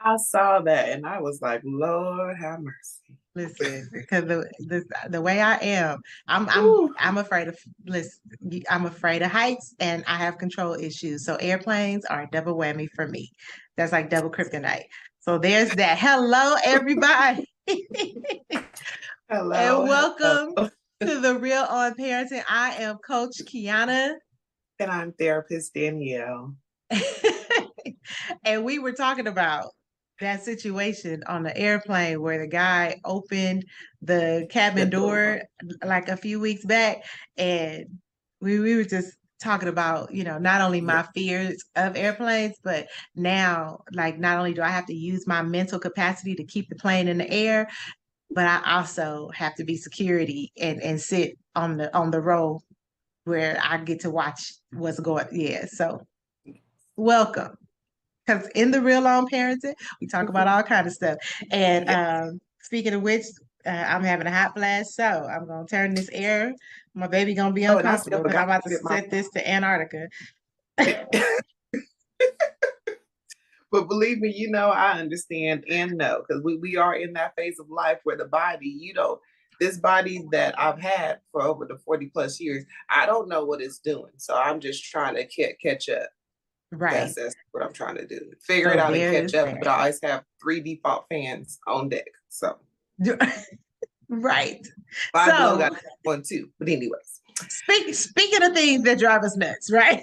I saw that and I was like, Lord have mercy. Listen, because the way I am, I'm I'm Ooh. I'm afraid of listen, I'm afraid of heights and I have control issues. So airplanes are a double whammy for me. That's like double kryptonite. So there's that. Hello, everybody, and Hello, welcome hello. to the Real on Parenting. I am Coach Kiana. And I'm therapist Danielle. And we were talking about that situation on the airplane where the guy opened the The cabin door. door like a few weeks back. And we were just talking about, not only Yeah. my fears of airplanes, but now, like, not only do I have to use my mental capacity to keep the plane in the air, but I also have to be security and sit on the row where I get to watch what's going. Yeah. So welcome. Because in the real on parenting, we talk about all kind of stuff. And Yeah. speaking of which, I'm having a hot flash, so I'm gonna turn this air. My baby gonna be Oh, and I still uncomfortable because I'm forgot about to to get my set this to Antarctica. but believe me, I understand and know because we are in that phase of life where the body, this body that I've had for over the 40 plus years, I don't know what it's doing. So I'm just trying to catch up. Right. That's what I'm trying to do. Figure it So out and there catch is up. that. But I always have three default fans on deck. So Right. Five Below So got one too. But anyways, speaking of things that drive us nuts, right?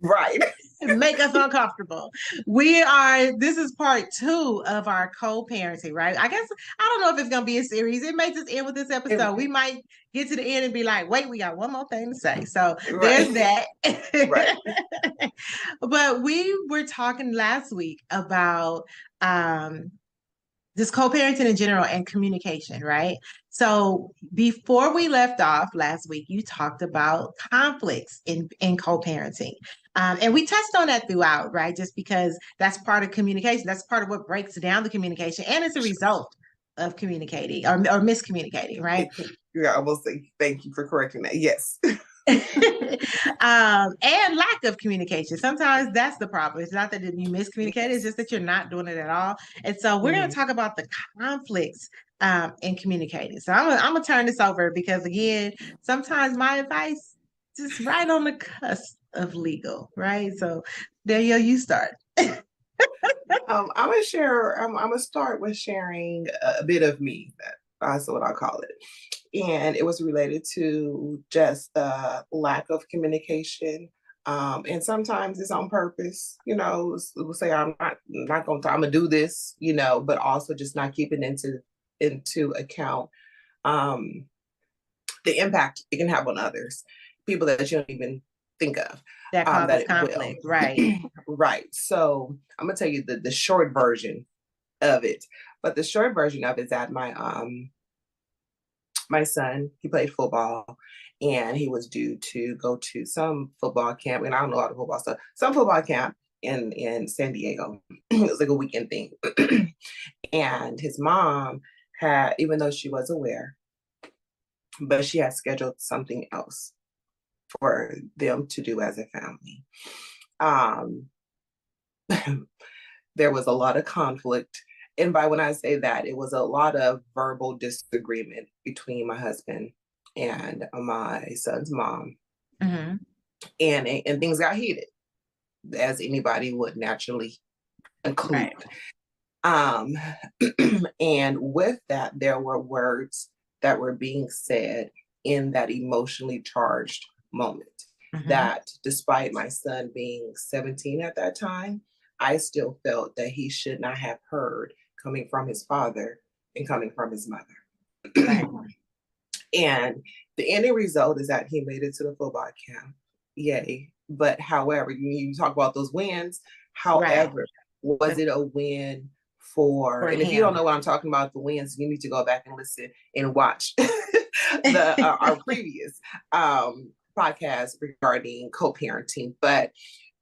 right. Make us uncomfortable. This is part two of our co-parenting, right? I guess I don't know if it's gonna be a series. It may just end with this episode. We might get to the end and be like, wait, we got one more thing to say. So there's Right. that. Right. But we were talking last week about just co-parenting in general and communication, right? So before we left off last week, you talked about conflicts in co-parenting. And we touched on that throughout, right? Just because that's part of communication. That's part of what breaks down the communication. And it's a result of communicating or miscommunicating, right? Yeah, I will say thank you for correcting that. Yes. And lack of communication. Sometimes that's the problem. It's not that you miscommunicate, it's Yes. just that you're not doing it at all. And so we're going to Mhm. talk about the conflicts in communicating. So I'm gonna turn this over because again, sometimes my advice just right on the cusp of legal, right? So Danielle, you start. I'm gonna share. I'm gonna start with sharing a bit of me. That's what I call it, and it was related to just the lack of communication. And sometimes it's on purpose. We'll say I'm not gonna. I'm gonna do this. But also just not keeping into account um, the impact it can have on others, people that you don't even think of That that causes it will. conflict, right? Right. So I'm gonna tell you the short version of it. But the short version of it is that my son, he played football and he was due to go to some football camp. And I don't know a lot of football stuff, some football camp in San Diego. It was like a weekend thing. And his mom had, even though she was aware, but she had scheduled something else for them to do as a family. Um, there was a lot of conflict. And by when I say that, it was a lot of verbal disagreement between my husband and my son's mom. Mm-hmm. And things got heated, as anybody would naturally include. Right. Um, and with that, there were words that were being said in that emotionally charged moment. Mm-hmm. That despite my son being 17 at that time, I still felt that he should not have heard coming from his father and coming from his mother. Right. And the ending result is that he made it to the football camp. Yay. But however, you talk about those wins. Right. However, was it a win for, For and if you don't him. know what I'm talking about, the wins, you need to go back and listen and watch our previous podcast regarding co-parenting. But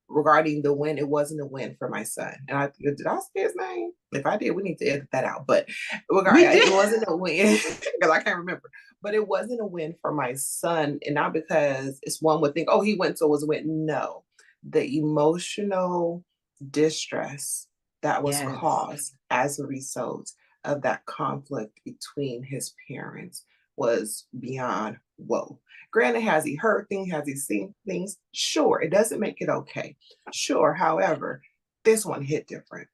regarding the win, it wasn't a win for my son. And did I say his name? If I did, we need to edit that out. But We it did. wasn't a win because I can't remember. But it wasn't a win for my son, and not because it's one would think, oh, he went, so it was a win. No, the emotional distress that was Yes. caused as a result of that conflict between his parents was beyond whoa. Granted, has he heard things? Has he seen things? Sure, it doesn't make it okay. Sure, however, this one hit different.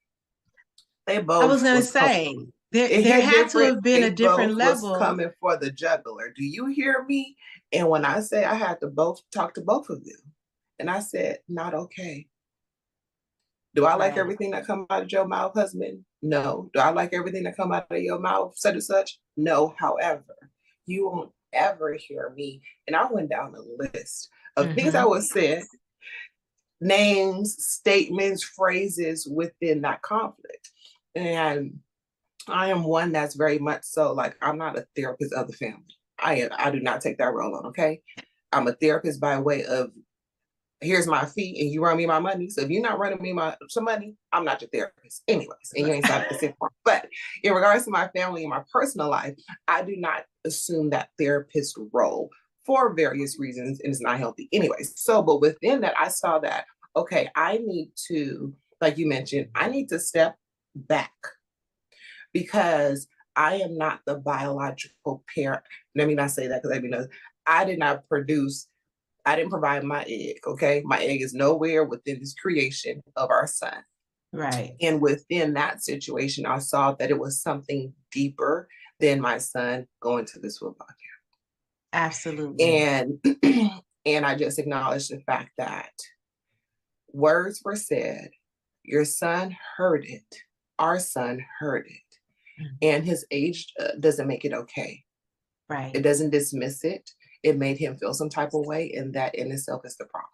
They I both was gonna was coming. say there It there hit had to different. have been They a different both was level. coming for the juggler. Do you hear me? And when I say I had to both talk to both of them, and I said, not okay. Do I like Right. everything that come out of your mouth, husband? No. Do I like everything that come out of your mouth, such and such? No. However, you won't ever hear me. And I went down a list of things that Mm-hmm. was said, names, statements, phrases within that conflict. And I am one that's very much so like I'm not a therapist of the family. I do not take that role on, okay? I'm a therapist by way of here's my fee and you run me my money. So if you're not running me some money, I'm not your therapist anyways. And you ain't signed up to sit for. But in regards to my family and my personal life, I do not assume that therapist role for various reasons and it's not healthy anyways. So, but within that, I saw that, okay, I need to, like you mentioned, I need to step back because I am not the biological parent. Let me not say that because I mean, I did not produce I didn't provide my egg, okay? My egg is nowhere within this creation of our son. Right. And within that situation, I saw that it was something deeper than my son going to this football Absolutely. camp. And I just acknowledged the fact that words were said, your son heard it, our son heard it, and his age doesn't make it okay. It Right. doesn't dismiss it. It made him feel some type of way, and that in itself is the problem.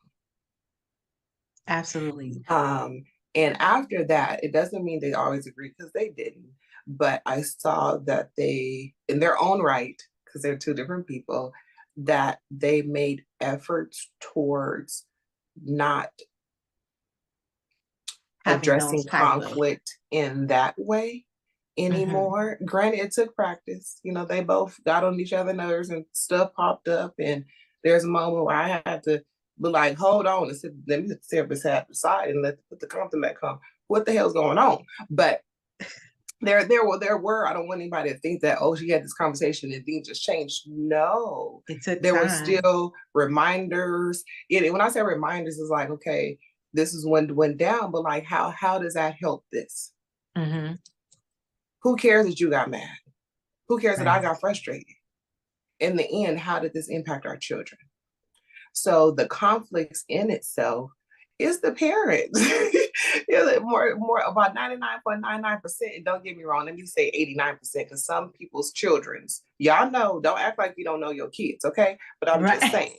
Absolutely. Um, and after that, it doesn't mean they always agree because they didn't. But I saw that they, in their own right, because they're two different people, that they made efforts towards not Having addressing those type of. conflict in that way Mhm. anymore. Granted, it took practice. You know, they both got on each other's nerves and stuff popped up. And there's a moment where I had to be like, hold on, and sit, let me sit beside the side and let the compliment come. What the hell's going on? But there were, I don't want anybody to think that, oh, she had this conversation and things just changed. No. It took There were time. still reminders. When I say reminders, it's like, okay, this is when it went down, but like how does that help this? Hmm. Who cares that you got mad? Who cares that I Right. got frustrated? In the end, how did this impact our children? So the conflicts in itself is the parents. More about 99.99%. And don't get me wrong, let me say 89%, because some people's children's, y'all know, don't act like you don't know your kids, okay? But I'm just Right. saying.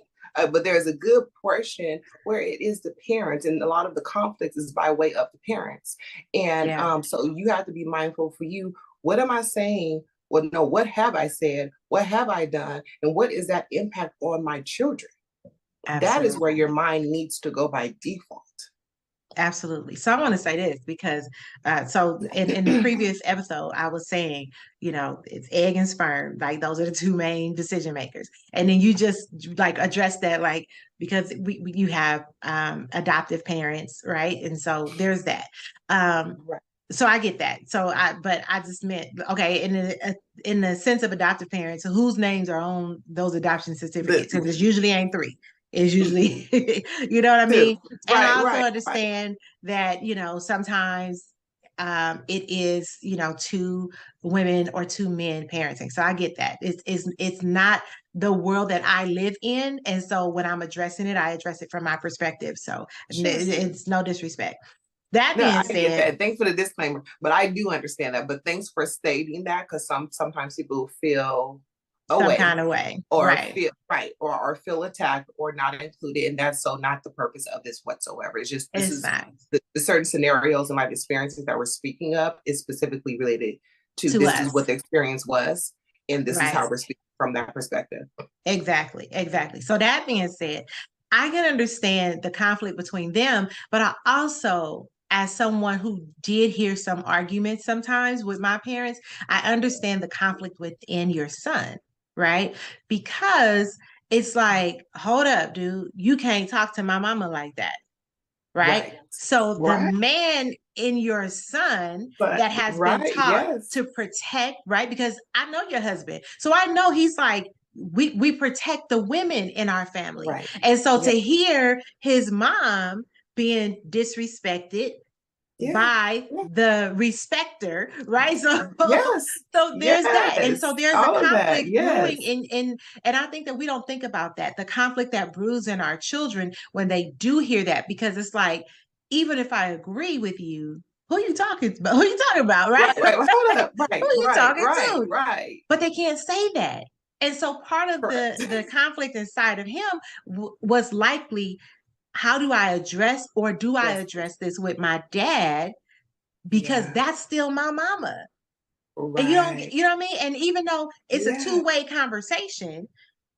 But there's a good portion where it is the parents, and a lot of the conflicts is by way of the parents. And Yeah. so you have to be mindful for you. What am I saying? Well, no, what have I said? What have I done? And what is that impact on my children? That is where your Absolutely. mind needs to go by default. Absolutely. So I want to say this because so in the previous episode, I was saying, it's egg and sperm, like those are the two main decision makers. And then you just like address that, like, because you have adoptive parents, right? And so there's that. Um, Right. so I get that. But I just meant, okay, in the sense of adoptive parents, whose names are on those adoption certificates? Because it usually ain't three. It's usually, you know what I Two. mean? And Right, I also right, right. understand that, sometimes it is, two women or two men parenting. So I get that. It's not the world that I live in. And so when I'm addressing it, I address it from my perspective. So Sure. it's no disrespect. That No, being I get said, that. Thanks for the disclaimer, but I do understand that. But thanks for stating that, because sometimes people feel some away kind of way. or Right. feel right or feel attacked or not included, and that's so not the purpose of this whatsoever. It's just this It's is fine. the certain scenarios and like experiences that we're speaking of is specifically related to To this is what us. the experience was, and this is Right. how we're speaking from that perspective. Exactly. Exactly. So that being said, I can understand the conflict between them, but I also, as someone who did hear some arguments sometimes with my parents, I understand the conflict within your son, right? Because it's like, hold up, dude, you can't talk to my mama like that. right? Right. So the Right. man in your son But that has been right. taught Yes. to protect, right? Because I know your husband. So I know he's like, we protect the women in our family. Right. And so Yeah. to hear his mom being disrespected Yeah. by Yeah. the respecter, right? So Yes. so there's that. And so Yes. there's a All of that. conflict brewing Yes. in and I think that we don't think about that. The conflict that brews in our children when they do hear that, because it's like, even if I agree with you, who you talking about? Who you talking about, right? Right. Right. Well, hold up. Who Right. you Right. talking Right. to? Right. But they can't say that. And so part of Correct. the conflict inside of him was likely, how do I address, or do I Yes. address this with my dad, because Yeah. that's still my mama. And you don't, Right. you know what I mean? And even though it's a Yeah. two-way conversation,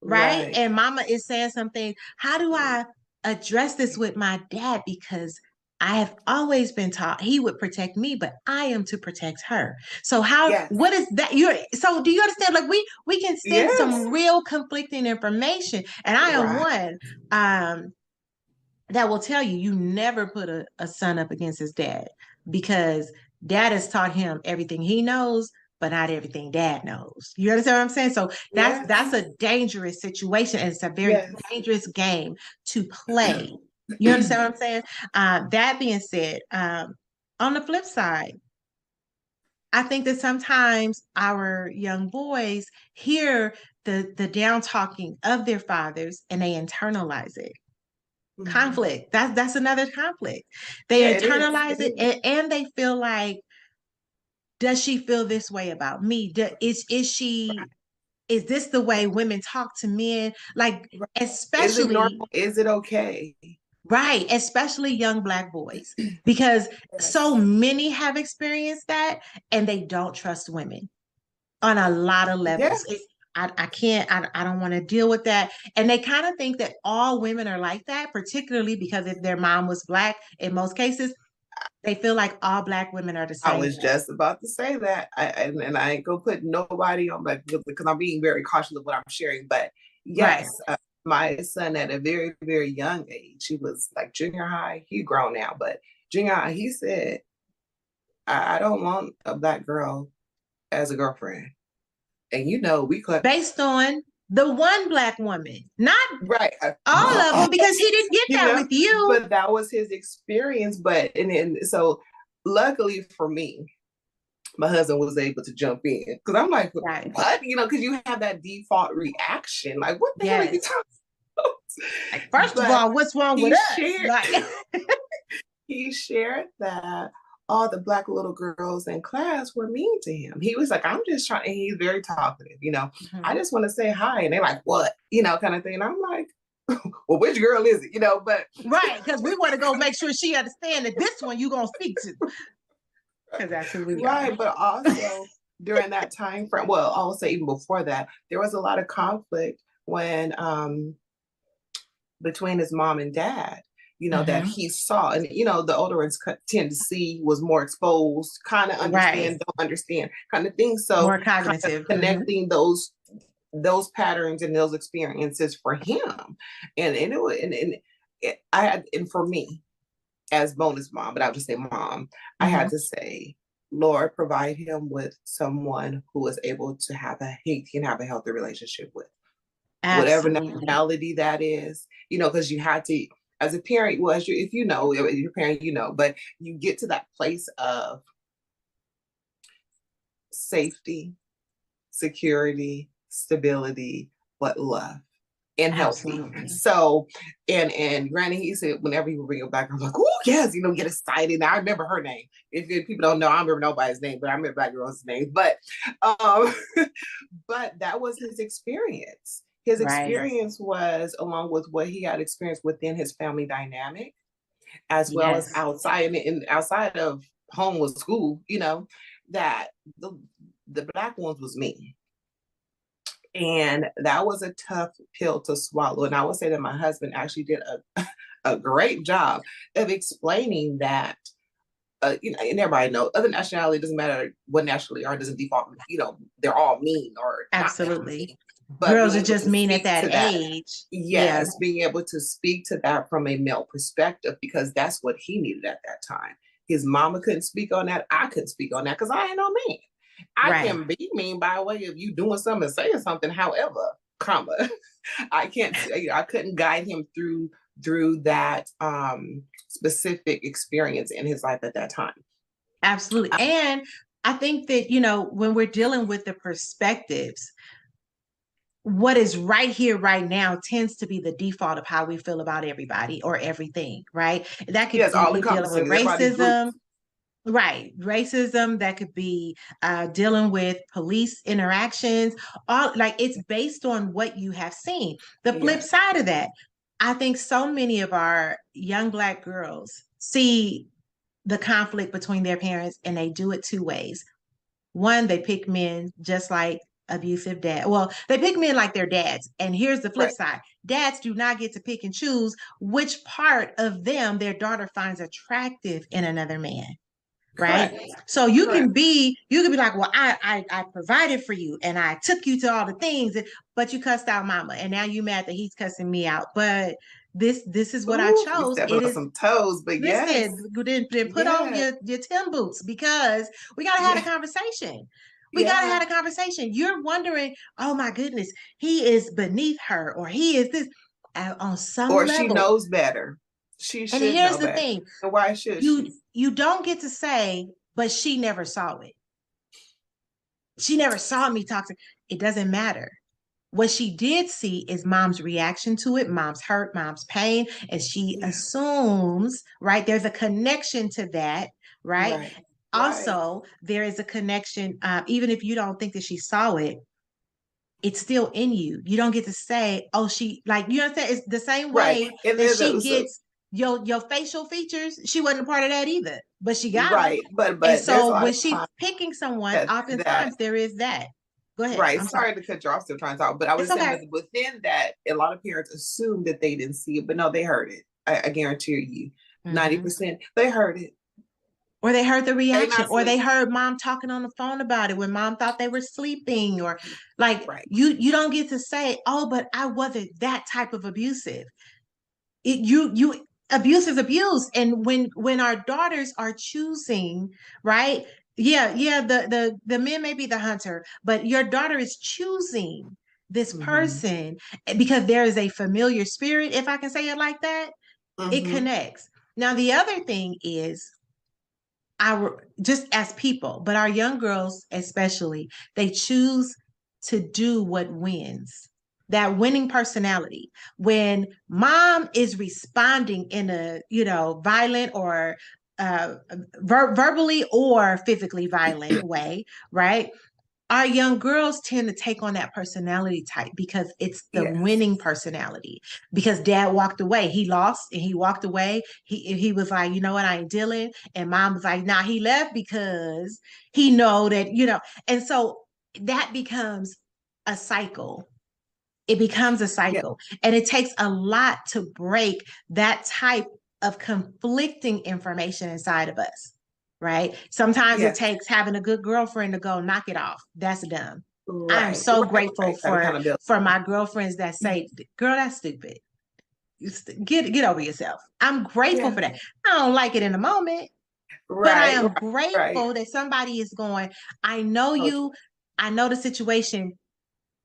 right? Right. And mama is saying something, how do I address this with my dad? Because I have always been taught he would protect me, but I am to protect her. So Yes. what is that? So do you understand? Like we can send Yes. some real conflicting information. And I am Right. one that will tell you, you never put a son up against his dad, because dad has taught him everything he knows, but not everything dad knows. You understand what I'm saying? So that's Yes. a dangerous situation, and it's a very Yes. dangerous game to play. You understand what I'm saying? That being said, on the flip side, I think that sometimes our young boys hear the down talking of their fathers and they internalize it. Mhm. Conflict. That's another conflict. They Yeah, it is. internalize It it, is. and they feel like, does she feel this way about me? Is this the way women talk to men? Like, Right. Is it especially, normal? Is it okay? right, especially young Black boys, because so Yes. many have experienced that and they don't trust women on a lot of levels. Yes. I can't, I don't want to deal with that. And they kind of think that all women are like that, particularly because if their mom was Black, in most cases, they feel like all Black women are the I same. was just about to say that. And I ain't gonna put nobody on, but because I'm being very cautious of what I'm sharing. But Right. yes, my son at a very, very young age, he was like junior high. He grown now, but junior high, he said, I don't want a Black girl as a girlfriend. And we could. Based on the one Black woman, not Right. all of them, because he didn't get you that know, with you. but that was his experience. But and so luckily for me, my husband was able to jump in because I'm like, Right. what? Because you have that default reaction, like, what the hell are you Yes. talking about? Like, first of But all, what's wrong with he us? shared Like, he shared that all the Black little girls in class were mean to him. He was like, I'm just trying, and he's very talkative. I Mhm. just want to say hi. And they're like, what? Kind of thing. And I'm like, well, which girl is it? But Right, because we want to go make sure she understands that this one you gonna speak to, because that's who we are. right. But also during that time frame, well, I will say even before that, there was a lot of conflict when between his mom and dad, that Mhm. he saw. And, the older ones tend to see, was more exposed, kind of Right. understand, don't understand kind of thing. So More kind of cognitive. Mhm. connecting those patterns and those experiences for him. And it was, and I had, and for me as bonus mom, but I'll just say mom, I had Mhm. to say, Lord, provide him with someone who is able to he can have a healthy relationship with whatever Absolutely. nationality that is, because you had to, as a parent, well, if your parent, but you get to that place of safety, security, stability, but love and healthy. Absolutely. So, and granted, he said whenever he would bring it back, I'm like, oh yes, get excited. Now I remember her name. If people don't know, I don't remember nobody's name, but I remember that girl's name. Um, but that was his experience. His Right. experience was along with what he had experienced within his family dynamic, as well as Yes. outside and outside of home was school. That the Black ones was me. And that was a tough pill to swallow. And I would say that my husband actually did a great job of explaining that, and everybody knows other nationality doesn't matter what nationality are, doesn't default, they're all mean or not that Absolutely. mean. but Girls being are able just to mean at speak that to that, age. Yeah, yes, being able to speak to that from a male perspective, because that's what he needed at that time. His mama couldn't speak on that. I couldn't speak on that because I ain't no man. I right. can be mean by way of you doing something and saying something. However, comma, I can't. I couldn't guide him through that specific experience in his life at that time. Absolutely. And I think that, when we're dealing with the perspectives, what is right here, right now, tends to be the default of how we feel about everybody or everything, right? That could Yes, all be dealing encompassing. with Everybody groups. racism, right? Racism, that could be dealing with police interactions, all like it's based on what you have seen. The flip Yes, side of that, I think so many of our young Black girls see the conflict between their parents and they do it two ways. One, they pick men just like abusive dad. Well, they pick men like their dads. And here's the flip right. side. Dads do not get to pick and choose which part of them their daughter finds attractive in another man. Right. Correct. So Correct. you can be like, well, I provided for you and I took you to all the things, but you cussed out mama. And now you mad that he's cussing me out. But this is what I Ooh, you chose. stepping It on is some toes, but yes, Listen, then put on yes, your Tim boots because we gotta have a yeah, conversation. We gotta yeah. have a conversation. You're wondering, oh my goodness, he is beneath her, or he is this on some Or she level. knows better. She And should here's know the better. thing: And why should you she? you don't get to say, but she never saw it. She never saw me toxic. It doesn't matter. What she did see is mom's reaction to it, mom's hurt, mom's pain, and she Yeah, assumes, right? There's a connection to that, right? right, right, Also, there is a connection, even if you don't think that she saw it, it's still in you. You don't get to say, oh, she, like, you understand? It's the same right. way And that then she so gets your facial features. She wasn't a part of that either, but she got them. right, but And there's a so lot when of she's times picking someone, that oftentimes there is that. Go ahead. right. I'm sorry. Sorry to cut you off. Still trying to talk, but I It's was saying, okay. but within that, a lot of parents assume that they didn't see it, but no, they heard it. I guarantee you, Mhm. 90% they heard it. Or they heard the They reaction, not or they sleep. heard mom talking on the phone about it when mom thought they were sleeping, or like Right. you don't get to say, oh, but I wasn't that type of abusive. You abuse is abuse. And when our daughters are choosing, right? Yeah, the men may be the hunter, but your daughter is choosing this Mm-hmm. person because there is a familiar spirit, if I can say it like that, it Mm-hmm. connects. Now, the other thing is our just as people, but our young girls especially, they choose to do what wins. That winning personality. When mom is responding in a, violent or verbally or physically violent way, right? Our young girls tend to take on that personality type because it's the Yes. winning personality. Because dad walked away, he lost and he walked away. He was like, you know what, I ain't dealing. And mom was like, nah, he left because he know that, And so that becomes a cycle. It becomes a Yeah. cycle, and it takes a lot to break that type of conflicting information inside of us, right? Sometimes it Yes. takes having a good girlfriend to go knock it off. That's dumb. I am Right. so Right. grateful Right. That accountability. for my girlfriends that say, "Girl, that's stupid. Get over yourself." I'm grateful Yeah. for that. I don't like it in the moment, but I Right. am Right. Right. grateful that somebody is going, "I know Coach. you. I know the situation.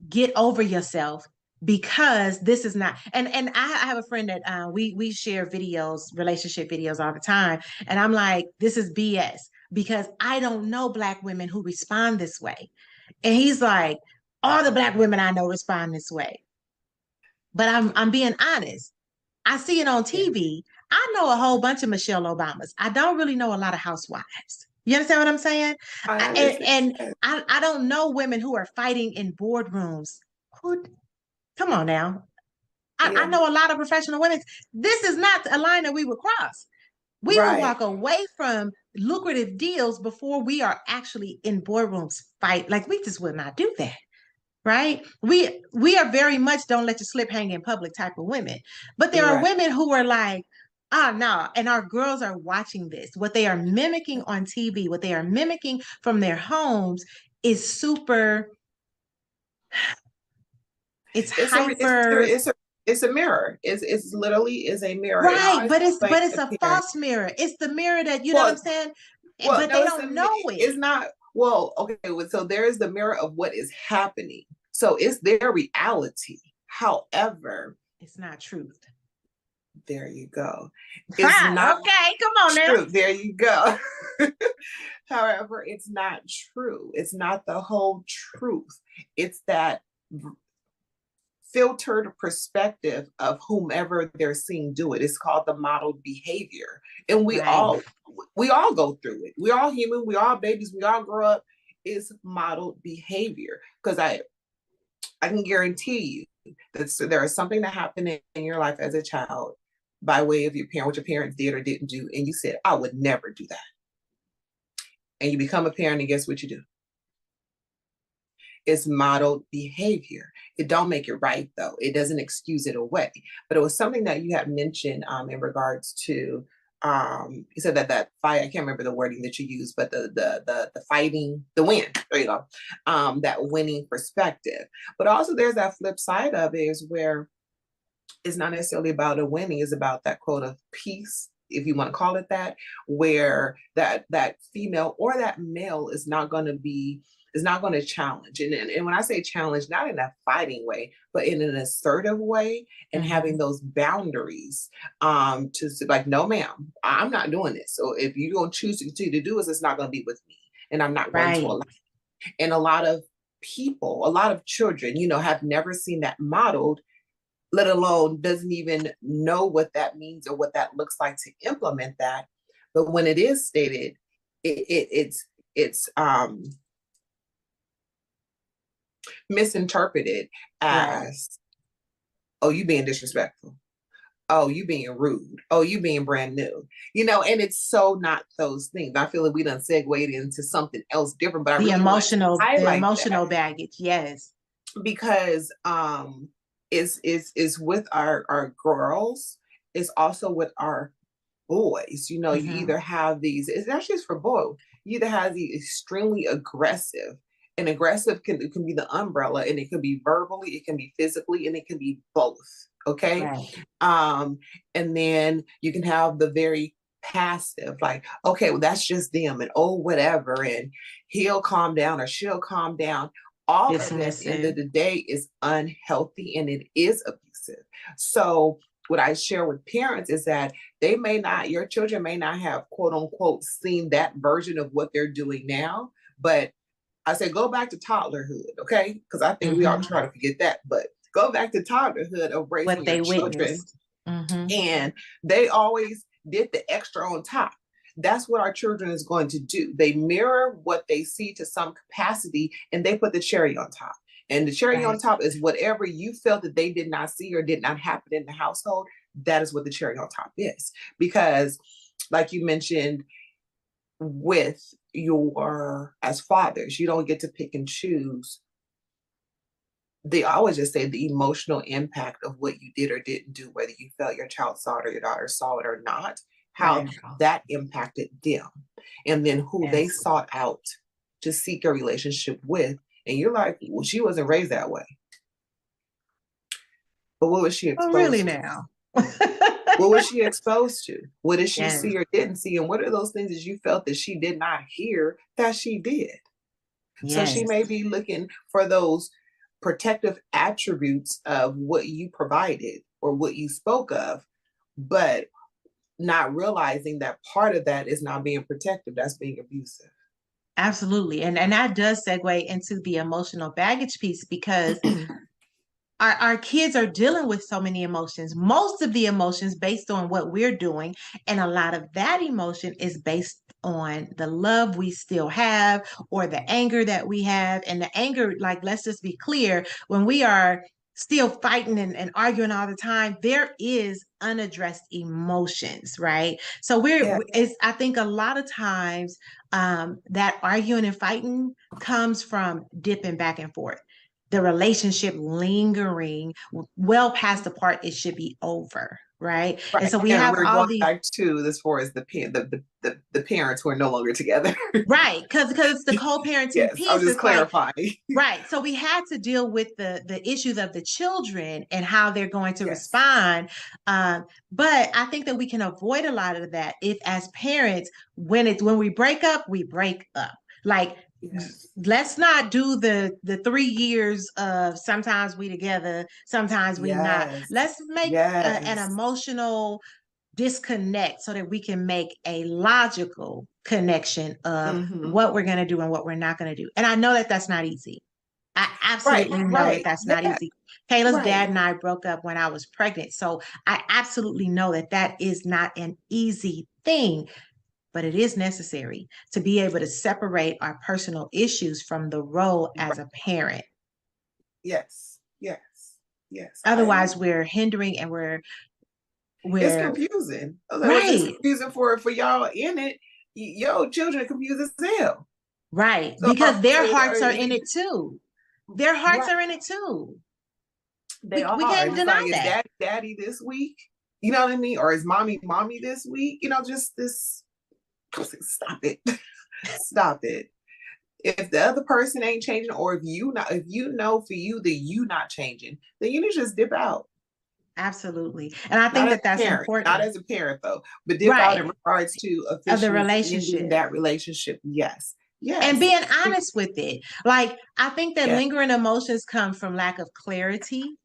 Get over yourself because this is not." And I have a friend that we share videos, relationship videos all the time, and I'm like, this is BS because I don't know Black women who respond this way. And he's like, all the Black women I know respond this way. But I'm being honest. I see it on Yeah. TV. I know a whole bunch of Michelle Obamas. I don't really know a lot of housewives. You understand what I'm saying? I And, understand. and I don't know women who are fighting in boardrooms. Who Come on now. I Yeah. know a lot of professional women. This is not a line that we would cross. We will Right. walk away from lucrative deals before we are actually in boardrooms fight. Like we just will not do that. Right? We are very much don't let you slip hang in public type of women. But there are Right. women who are like, no. And our girls are watching this. What they are mimicking on TV, what they are mimicking from their homes is super It's It's a hyper. it's a mirror. It's literally is a mirror. And I Right, always but explain it's to a parents, false mirror. It's the mirror that, you know what I'm well, saying? well, But no, they don't know it. it's not. Well, okay, so there is the mirror of what is happening. So it's their reality. However, It's not truth. there you go. It's Ha, not okay, come on now. true. There you go. However, it's not true. It's not the whole truth. It's that filtered perspective of whomever they're seeing do it. It's called the modeled behavior. And Right. we all go through it. We're all human, we all babies, we all grow up. It's modeled behavior. Because I can guarantee you that there is something that happened in your life as a child by way of your parent, what your parents did or didn't do, and you said, I would never do that. And you become a parent, and guess what you do? It's modeled behavior. It don't make it right though. It doesn't excuse it away. But it was something that you had mentioned in regards to you said that fight, I can't remember the wording that you used, but the fighting, the win. There you go. That winning perspective. But also there's that flip side of it is where it's not necessarily about a winning, it's about that quote of peace, if you want to call it that, where that female or that male is not going to challenge. And when I say challenge, not in a fighting way, but in an assertive way and having those boundaries to like, no, ma'am, I'm not doing this. So if you don't choose to continue to do this, it's not going to be with me. And I'm not going to Right. allow it. And a lot of people, a lot of children, have never seen that modeled, let alone doesn't even know what that means or what that looks like to implement that. But when it is stated, it's misinterpreted Right. as, oh, you being disrespectful. Oh, you being rude. Oh, you being brand new. And it's so not those things. I feel like we done segued into something else different, but I really want to The highlight that emotional baggage. Yes. because is with our girls, it's also with our boys. You either have these, it's not just for boys, you either have the extremely aggressive, and aggressive can be the umbrella, and it can be verbally, it can be physically, and it can be both. Okay. Right. And then you can have the very passive, like, okay, well, that's just them, and oh, whatever, and he'll calm down or she'll calm down. All of it at the end of Dismissive. the day is unhealthy and it is abusive. So what I share with parents is that your children may not have quote unquote seen that version of what they're doing now, but I say go back to toddlerhood, okay? Because I think we all try to forget that, but go back to toddlerhood of raising What your they children, witnessed. Mm-hmm. and they always did the extra on top. That's what our children is going to do. They mirror what they see to some capacity, and they put the cherry on top. And the cherry on Right. top is whatever you felt that they did not see or did not happen in the household. That is what the cherry on top is. Because, like you mentioned, with as fathers, you don't get to pick and choose. They always just say the emotional impact of what you did or didn't do, whether you felt your child saw it or your daughter saw it or not, how Right. that impacted them, and then who they Yes. sought out to seek a relationship with. And you're like, well, she wasn't raised that way. But what was she Oh, really exposed to? now? What was she exposed to? What did she Yes. see or didn't see? And what are those things that you felt that she did not hear that she did? So she Yes. may be looking for those protective attributes of what you provided or what you spoke of, but not realizing that part of that is not being protective, that's being abusive. Absolutely. And that does segue into the emotional baggage piece because our kids are dealing with so many emotions, most of the emotions based on what we're doing. And a lot of that emotion is based on the love we still have or the anger that we have. And the anger, like, let's just be clear, when we are still fighting and arguing all the time, there is unaddressed emotions, right? So Yeah. I think a lot of times that arguing and fighting comes from dipping back and forth, the relationship lingering well past the part it should be over. right? And Right. so we And have we're all going these. back to as far as the parents who are no longer together. Right, because it's the co-parenting Yes, I'm piece. just It's like, clarifying. right. So we had to deal with the issues of the children and how they're going to Yes. respond. But I think that we can avoid a lot of that if, as parents, when we break up, we break up. Like, Yes. let's not do the 3 years of sometimes we together, sometimes we not. Yes. Let's make an Yes. emotional disconnect so that we can make a logical connection of Mm-hmm. what we're going to do and what we're not going to do. And I know that that's not easy. I Right. absolutely know that Right. that's not Yeah. easy. Kayla's Right. dad and I broke up when I was pregnant. So I absolutely know that that is not an easy thing, but it is necessary to be able to separate our personal issues from the role as Right. a parent. Yes. Yes. Yes. I agree. Otherwise, we're hindering and It's we're confusing. I was like, was this right. confusing for y'all in it? Yo, children are confused as hell. Right. So Because their are hearts are in it too. Their hearts right. are in it too. They We are. And can't it's deny like, is that. daddy this week? You know what I mean? Or is mommy this week? Just this. Stop it. Stop it. If the other person ain't changing, or if you know for you that you not changing, then you need to just dip out. Absolutely. And I Not think as that a that's parent, not important. as a parent though, but dip out in Right. regards to Of the officially ending relationship that relationship. Yes. and Yes. being honest with it. Like, I think that Yes. lingering emotions come from lack of clarity,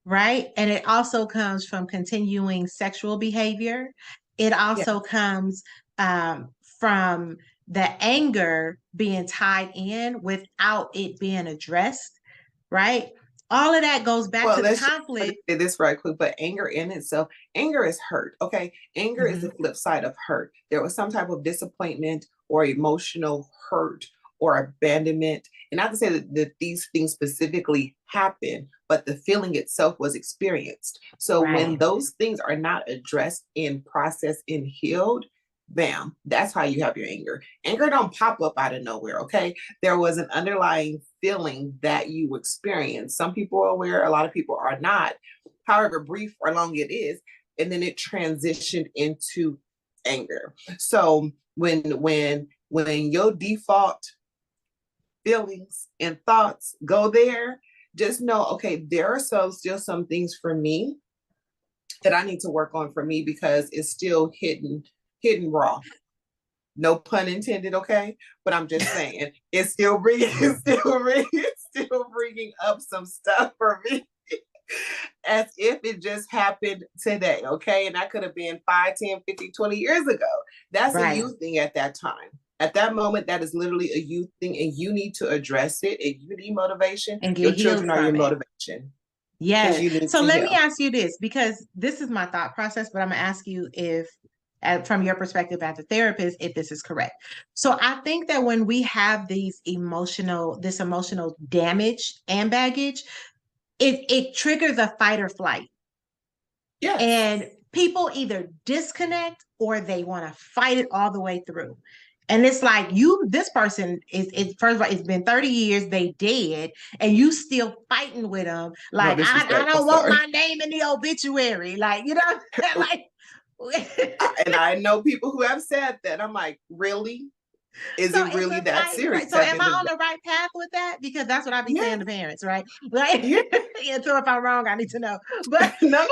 right? And it also comes from continuing sexual behavior. It Yes. also comes from the anger being tied in without it being addressed, right? All of that goes back Well, to the let's just conflict. say this right quick, but anger in itself, anger is hurt. Okay. Anger is the Mhm. flip side of hurt. There was some type of disappointment or emotional hurt or abandonment. And not to say that these things specifically happen, but the feeling itself was experienced. So when Right. those things are not addressed and processed and healed, bam, that's how you have your anger. Anger don't pop up out of nowhere. Okay. There was an underlying feeling that you experience. Some people are aware, a lot of people are not, however brief or long it is, and then it transitioned into anger. So when your default feelings and thoughts go there, just know, okay, there are still some things for me that I need to work on for me because it's still hidden raw. No pun intended, okay? But I'm just saying, it's still bringing up some stuff for me, as if it just happened today, okay? And that could have been 5, 10, 15, 20 years ago. That's a Right. youth thing at that time. At that moment, that is literally a youth thing, and you need to address it. If you need motivation, And your get healed children are your from it. motivation because Yes. you need So to let me heal. ask you this, because this is my thought process, but I'm gonna ask you if, from your perspective as a therapist, if this is correct. So I think that when we have this emotional damage and baggage, it triggers a fight or flight. Yes. And people either disconnect or they want to fight it all the way through. And it's like this person is first of all, it's been 30 years, they dead, and you still fighting with them. No Like, I disrespect. I'm don't want sorry. my name in the obituary. Like, like And I know people who have said that. I'm like, really? Is so it it's really a that fight, right? serious So at the am I end of on the day? the right path with that? Because that's what I be Yeah, saying to parents, right? Like, yeah. yeah, so if I'm wrong, I need to know. But No.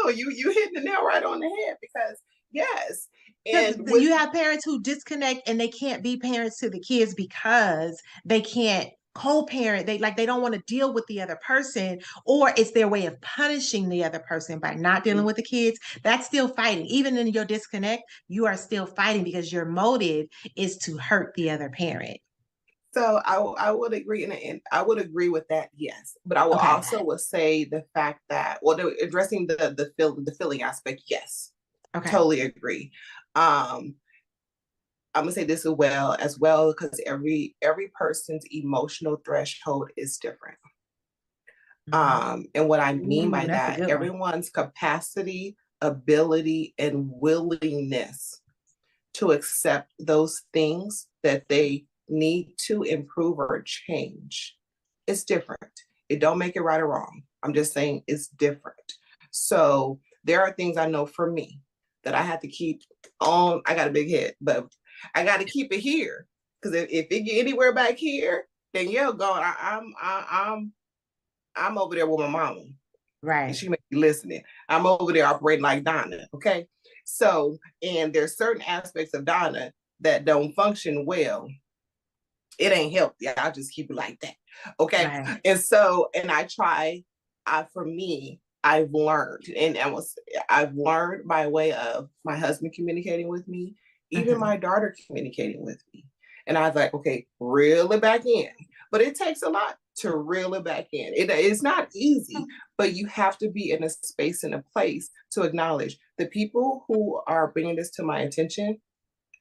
You hit the nail right on the head because yes. because And with you have parents who disconnect and they can't be parents to the kids because they can't co-parent. They don't want to deal with the other person, or it's their way of punishing the other person by not dealing with the kids. That's still fighting. Even in your disconnect, you are still fighting because your motive is to hurt the other parent. so I would agree and I would agree with that, yes. But I will Okay. also would say the fact that addressing the feeling aspect, yes. Okay. Totally agree. Um I'm gonna say this as well because every person's emotional threshold is different. And what I mean Ooh, by that's a that, good one. everyone's capacity, ability, and willingness to accept those things that they need to improve or change is different. It don't make it right or wrong. I'm just saying it's different. So there are things I know for me that I have to keep on. I got a big head, but I got to keep it here because if it get anywhere back here, then you're going. I'm over there with my mama, and Right. she may be listening. I'm over there operating like Donna. Okay, so and there's certain aspects of Donna that don't function well. It ain't healthy. I'll just keep it like that. Okay. Right. And so, and I try, for me, I've learned, and I've learned by way of my husband communicating with me, even Mm-hmm. my daughter communicating with me. And I was like, okay, reel it back in. But it takes a lot to reel it back in. It's not easy, but you have to be in a space and a place to acknowledge the people who are bringing this to my attention,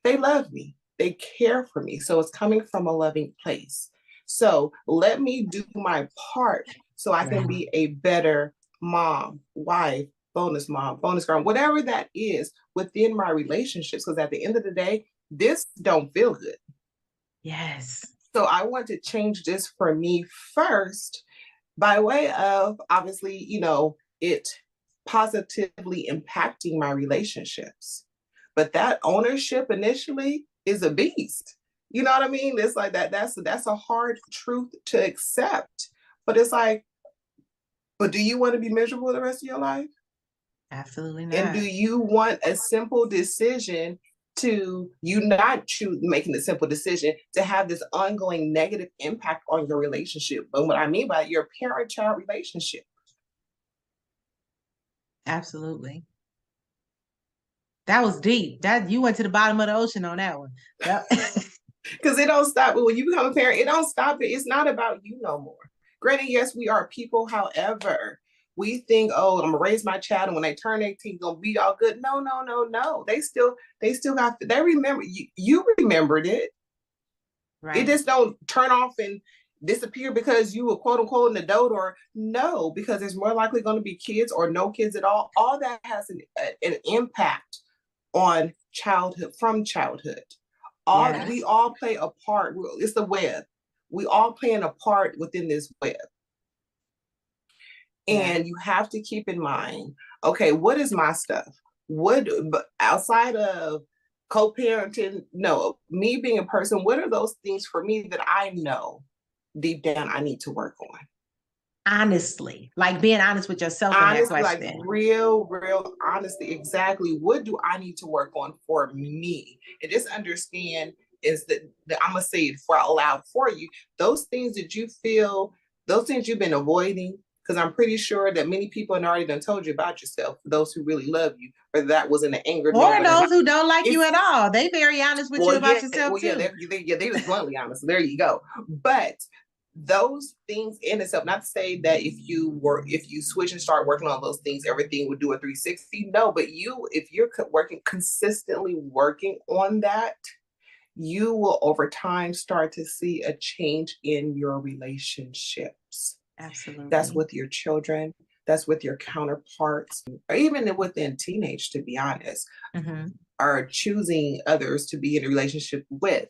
they love me. They care for me. So it's coming from a loving place. So let me do my part so I can be a better mom, wife, mom, bonus girl, whatever that is within my relationships. Because at the end of the day, this don't feel good. Yes. So I want to change this for me first by way of obviously, it positively impacting my relationships. But that ownership initially is a beast. You know what I mean? It's like that. That's a hard truth to accept. But it's like, but do you want to be miserable the rest of your life? Absolutely And do not. you want a simple decision to you not choose making the simple decision to have this ongoing negative impact on your relationship? But what I mean by your parent-child relationship. Absolutely. That was deep. That you went to the bottom of the ocean on that one. That, Because it don't stop. When you become a parent, it don't stop it. It's not about you no more. Granted, yes, we are people. However, we think, oh, I'm gonna raise my child, and when they turn 18, gonna be all good. No, no, no, no. They still got. They remember you. You remembered it. It right. just don't turn off and disappear because you were quote unquote an adult, or no, because there's more likely going to be kids or no kids at all. All that has an impact on childhood from childhood. We Yes. all play a part. It's the web. We all playing a part within this web. Yeah. And you have to keep in mind, okay, what is my stuff? What, but outside of co-parenting, no, me being a person, what are those things for me that I know deep down I need to work on? Honestly, like being honest with yourself in that Honestly, like question. real honesty, exactly what do I need to work on for me? And just understand is that I'm gonna say it for out loud for you, those things that you feel, those things you've been avoiding, because I'm pretty sure that many people have already done told you about yourself, for those who really love you, whether that was in an angered Or moment or those not. who don't like you It's at all. They very honest with you about yourself too. they just bluntly honest. So there you go. But those things in itself, not to say that if you switch and start working on those things, everything would do a 360. No, but if you're consistently working on that, you will over time start to see a change in your relationships. That's Absolutely. with your children, that's with your counterparts, or even within teenage, to be honest, Mm-hmm. are choosing others to be in a relationship with.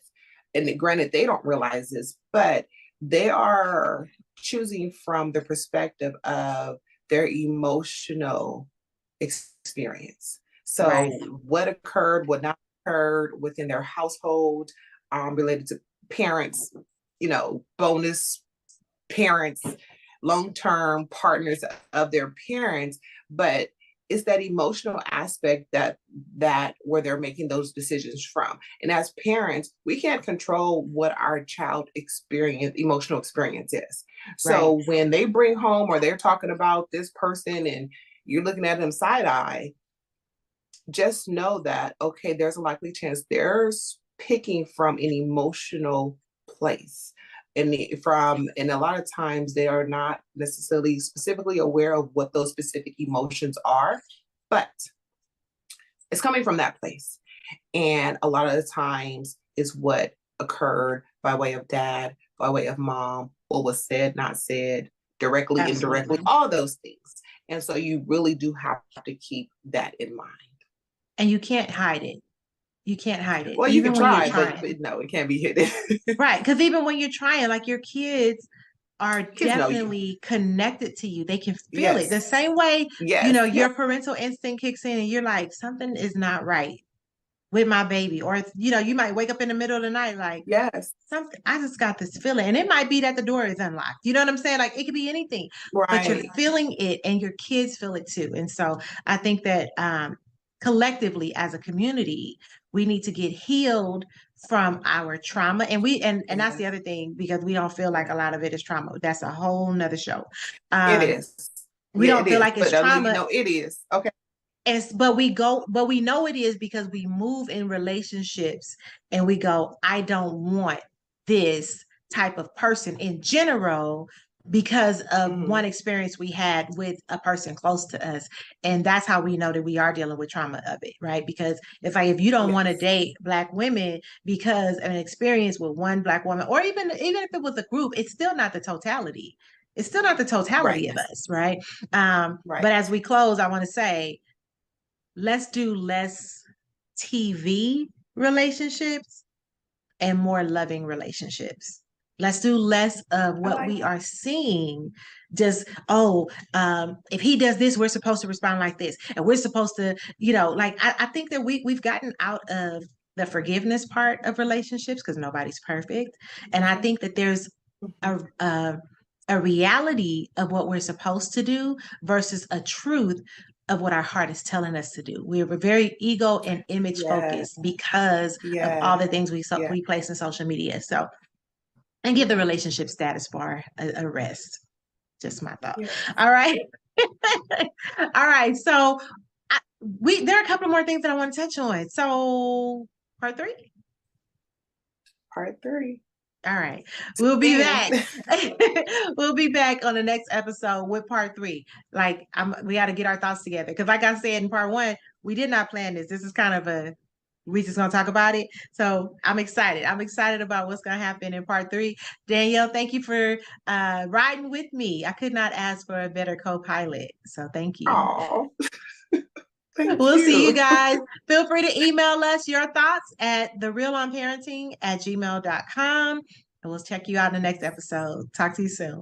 And granted, they don't realize this, but they are choosing from the perspective of their emotional experience. So, Right. what occurred, what not occurred within their household, related to parents, bonus parents, long-term partners of their parents, but it's that emotional aspect that where they're making those decisions from. And as parents, we can't control what our child emotional experience is. Right. So when they bring home or they're talking about this person and you're looking at them side eye, just know that okay, there's a likely chance they're picking from an emotional place, and a lot of times they are not necessarily specifically aware of what those specific emotions are, but it's coming from that place. And a lot of the times is what occurred by way of dad, by way of mom, what was said, not said, directly, indirectly, Absolutely. all those things. And so you really do have to keep that in mind. And you can't hide it. You can't hide it, Well, you can even when you're try, trying. but no, it can't be hidden. Right. Because even when you're trying, like your kids are Kids know you. definitely connected to you. They can feel it the Yes. same way, Yes. Yep. your parental instinct kicks in and you're like, something is not right with my baby. Or, you might wake up in the middle of the night like, Yes. something, I just got this feeling. And it might be that the door is unlocked. You know what I'm saying? Like it could be anything, but you're Right. feeling it and your kids feel it too. And so I think that collectively as a community, we need to get healed from our trauma. And that's the Yes. other thing, because we don't feel like Yeah. a lot of it is trauma. That's a whole nother show. It Um, is. we Yeah, it don't feel is. like it's But you trauma. know, it is. Okay. But we know it is because we move in relationships and we go, I don't want this type of person in general because of Hmm. one experience we had with a person close to us. And that's how we know that we are dealing with trauma of it, right? Because if you don't want to Yes. date Black women because of an experience with one Black woman, or even if it was a group, it's still not the totality. It's still not the totality Right. of us, right? Right. But as we close, I want to say, let's do less TV relationships and more loving relationships. Let's do less of I what like we that. are seeing. Just, if he does this, we're supposed to respond like this. And we're supposed to, like, I think that we've gotten out of the forgiveness part of relationships because nobody's perfect. And I think that there's Mhm. a reality of what we're supposed to do versus a truth of what our heart is telling us to do. We're very ego and image Yeah. focused because of all Yeah. the things Yeah. we place in social media. So, and give the relationship status bar a rest. Just my thought. Yeah. All right. All right. So, there are a couple more things that I want to touch on. So, part three. Part three. All right. We'll be In. back. We'll be back on the next episode with part three. Like, we got to get our thoughts together. Because like I said in part one, we did not plan this. This is kind of we just gonna talk about it. So I'm excited. I'm excited about what's gonna happen in part three. Danielle, thank you for riding with me. I could not ask for a better co-pilot. So thank you. Oh, thank We'll see you you. guys. Feel free to email us your thoughts at therealonparenting@gmail.com. And we'll check you out in the next episode. Talk to you soon.